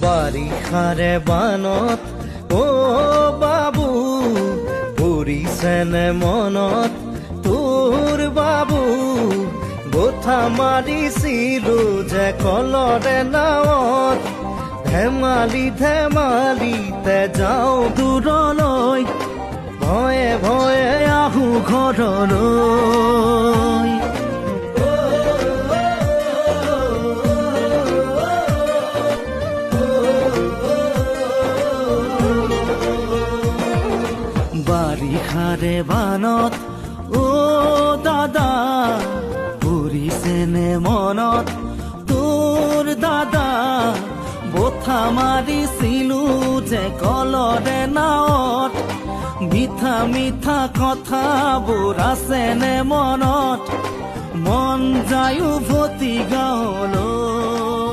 বাৰিষাৰে বানত অ বাবু পৰিছেনে মনত তোৰ বাবু গোঠা মাৰিছিলো যে কলৰে নাৱত ধেমালি ধেমালিতে যাওঁ দূৰলৈ ভয়ে ভয়ে আহো ঘৰলৈ বাৰিষাৰে বানত অ দাদা পৰিছেনে মনত তোৰ দাদা বঠা মাৰিছিলো যে কলৰে নাৱত মিঠা মিঠা কথাবোৰ আছেনে মনত মন যায় উভতি গাঁৱলৈ